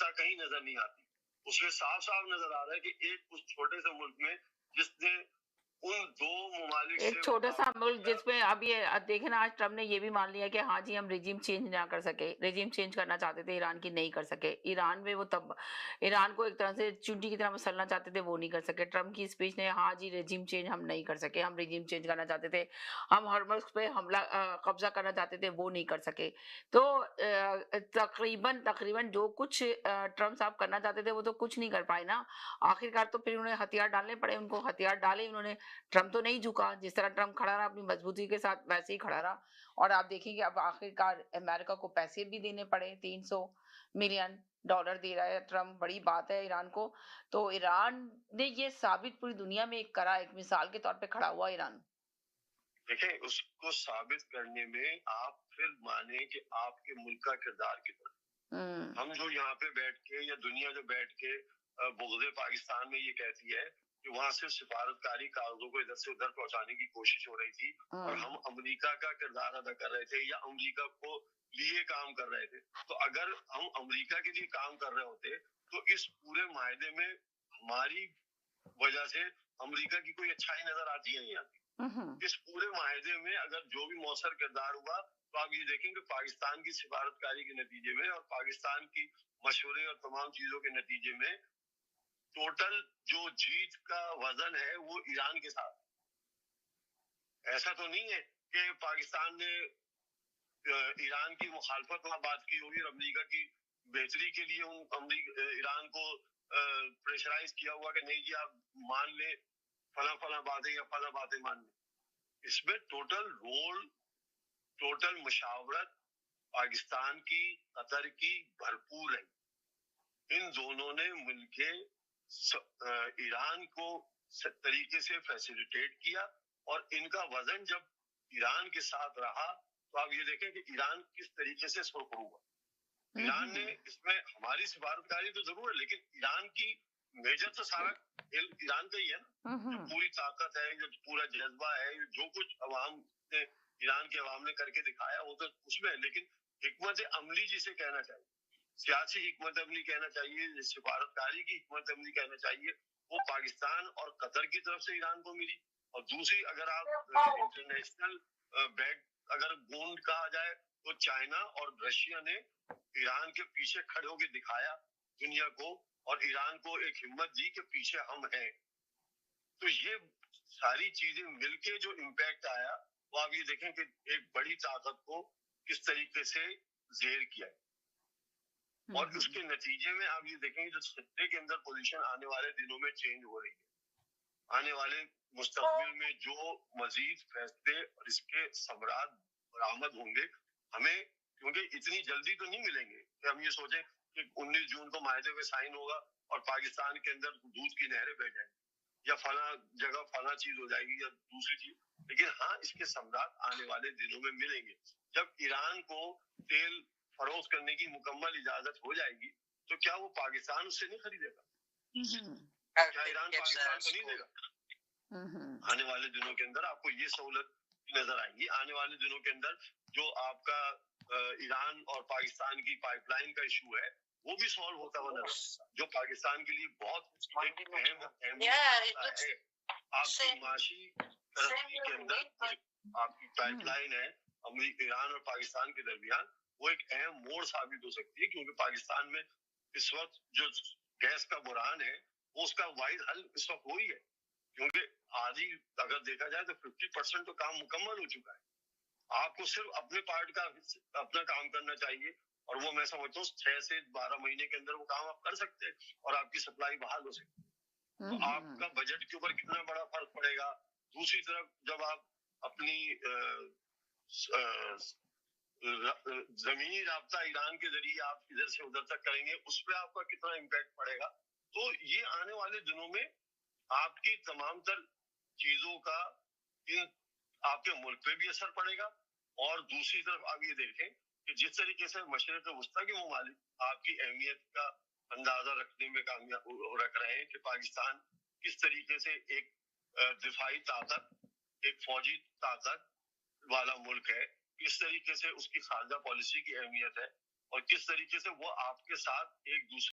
وجہ کہیں نظر نہیں آتی. اس میں صاف صاف نظر آ رہا ہے کہ ایک اس چھوٹے سے ملک میں جس نے ان دو ممالک ایک سے چھوٹا سا ملک جس میں اب یہ دیکھیں نا، آج ٹرمپ نے یہ بھی مان لیا کہ ہاں جی ہم ریجیم چینج نہ کر سکے، ریجیم چینج کرنا چاہتے تھے ایران کی، نہیں کر سکے. ایران میں وہ تب ایران کو ایک طرح سے چونٹی کی طرح مسلنا چاہتے تھے، وہ نہیں کر سکے. ٹرمپ کی اسپیچ نے ہاں جی ریجیم چینج ہم نہیں کر سکے، ہم ریجیم چینج کرنا چاہتے تھے، ہم ہرمز پہ حملہ قبضہ کرنا چاہتے تھے، وہ نہیں کر سکے. تو تقریباً جو کچھ ٹرمپ صاحب کرنا چاہتے تھے وہ تو کچھ نہیں کر پائے نا. آخرکار تو پھر انہیں ہتھیار ڈالنے پڑے، ان کو ہتھیار ڈالے انہوں نے. ٹرمپ تو نہیں جھکا، جس طرح ٹرمپ کھڑا رہا اپنی مضبوطی کے ساتھ ویسے ہی کھڑا رہا. اور آپ دیکھیں کہ اب آخرکار امریکہ کو پیسے بھی دینے پڑے، $300 ملین دے رہا ہے ٹرمپ، بڑی بات ہے ایران کو. تو ایران نے یہ ثابت پوری دنیا میں ایک کرا، ایک مثال کے طور پہ کھڑا ہوا ایران. دیکھیں اس کو ثابت کرنے میں آپ پھر مانیں کہ آپ کے ملک کا کردار کتنا. ہم جو یہاں پہ بیٹھ کے یا دنیا جو بیٹھ کے بغض پاکستان میں یہ کہتی ہے کہ وہاں سے سفارتکاری کاغذوں کو ادھر سے ادھر پہنچانے کی کوشش ہو رہی تھی اور ہم امریکہ کا کردار ادا کر رہے تھے یا امریکہ کو لیے کام کر رہے تھے. تو اگر ہم امریکہ کے لیے کام کر رہے ہوتے تو اس پورے معاہدے میں ہماری وجہ سے امریکہ کی کوئی اچھائی نظر آتی ہے نہیں آتی. اس پورے معاہدے میں اگر جو بھی مؤثر کردار ہوا تو آپ یہ دیکھیں کہ پاکستان کی سفارتکاری کے نتیجے میں اور پاکستان کی مشورے اور تمام چیزوں کے نتیجے میں ٹوٹل جو جیت کا وزن ہے وہ ایران کے ساتھ. ایسا تو نہیں ہے کہ پاکستان نے ایران کی مخالفت میں بات کی ہوگی اور امریکہ کی بہتری کے لیے ایران کو پریشرائز کیا ہوا کہ نہیں جی آپ مان لیں فلاں باتیں یا فلاں باتیں مان لیں. اس میں ٹوٹل مشاورت پاکستان کی، قطر کی بھرپور ہے. ان دونوں نے مل کے ایران کو طریقے سے فیسیلیٹیٹ کیا اور ان کا وزن جب ایران کے ساتھ رہا تو آپ یہ دیکھیں کہ ایران کس طریقے سے سرخرو ہوا. ایران نے اس میں ہماری سفارتکاری تو ضرور ہے لیکن ایران کی میجر تو سارا ایران کا ہی ہے نا. جو پوری طاقت ہے، جو پورا جذبہ ہے، جو کچھ عوام نے ایران کے عوام نے کر کے دکھایا وہ تو اس میں ہے. لیکن حکمت عملی جسے کہنا چاہیے، سیاسی حکمت عملی کہنا چاہیے، سفارتکاری کی حکمت عملی کہنا چاہیے، وہ پاکستان اور قطر کی طرف سے ایران کو ملی. اور دوسری اگر آپ انٹرنیشنل بیک اگر بونڈ کہا جائے تو چائنا اور رشیا نے ایران کے پیچھے کھڑے ہو کے دکھایا دنیا کو اور ایران کو ایک ہمت دی کہ پیچھے ہم ہیں. تو یہ ساری چیزیں مل کے جو امپیکٹ آیا وہ آپ یہ دیکھیں کہ ایک بڑی طاقت کو کس طریقے سے زیر کیا ہے. اور اس کے نتیجے میں آپ یہ دیکھیں گے جو خطے کے اندر پوزیشن آنے والے دنوں میں چینج ہو رہی ہے. آنے والے مستقبل میں جو مزید فیصلے اور اس کے ثمرات برآمد ہوں گے ہمیں، کیونکہ اتنی جلدی تو نہیں ملیں گے کہ ہم یہ سوچیں کہ 19 جون کو معاہدے پہ سائن ہوگا اور پاکستان کے اندر دودھ کی نہریں بہ جائیں یا فلاں جگہ فلاں چیز ہو جائے گی یا دوسری چیز. لیکن ہاں اس کے ثمرات آنے والے دنوں میں ملیں گے. جب ایران کو تیل فروخت کرنے کی مکمل اجازت ہو جائے گی تو کیا وہ پاکستان اس سے نہیں خریدے گا؟ کیا ایران پاکستان کو نہیں دے گا؟ آنے والے دنوں کے اندر آپ کو یہ سہولت نظر آئے گی. آنے والے دنوں کے اندر جو آپ کا ایران اور پاکستان کی پائپ لائن کا ایشو ہے وہ بھی سالو ہوتا ہوا نظر آئے گا، جو پاکستان کے لیے بہت اہم ہے. آپ کی معاشی ترقی کے اندر آپ کی پائپ لائن ہے ایران اور پاکستان کے درمیان، وہ ایک اہم موڑ ثابت ہو سکتی ہے. کیونکہ پاکستان میں اس وقت جو گیس کا بحران ہے وہ اس کا واحد حل اس وقت وہی ہے. کیونکہ آدھی اگر دیکھا جائے تو 50% تو کام مکمل ہو چکا ہے. آپ کو صرف اپنے پارٹ کا اپنا کام کرنا چاہیے اور وہ میں سمجھتا ہوں 6 سے 12 مہینے کے اندر وہ کام آپ کر سکتے ہیں اور آپ کی سپلائی بحال ہو سکتی ہے. تو آپ کا بجٹ کے اوپر کتنا بڑا فرق پڑے گا. دوسری طرف جب آپ اپنی زمینی رابطہ ایران کے ذریعے آپ ادھر سے ادھر تک کریں گے اس پہ آپ کا کتنا امپیکٹ پڑے گا. تو یہ آنے والے دنوں میں آپ کی تمام تر چیزوں کا آپ کے ملک پہ بھی اثر پڑے گا. اور دوسری طرف آپ یہ دیکھیں کہ جس طریقے سے مشرق وسطیٰ کے ممالک آپ کی اہمیت کا اندازہ رکھنے میں کامیاب رکھ رہے ہیں کہ پاکستان کس طریقے سے ایک دفاعی طاقت، ایک فوجی طاقت والا ملک ہے، کس طریقے سے اس کی خارجہ پالیسی کی اہمیت ہے اور کس طریقے سے وہ آپ کے ساتھ ایک دوسرے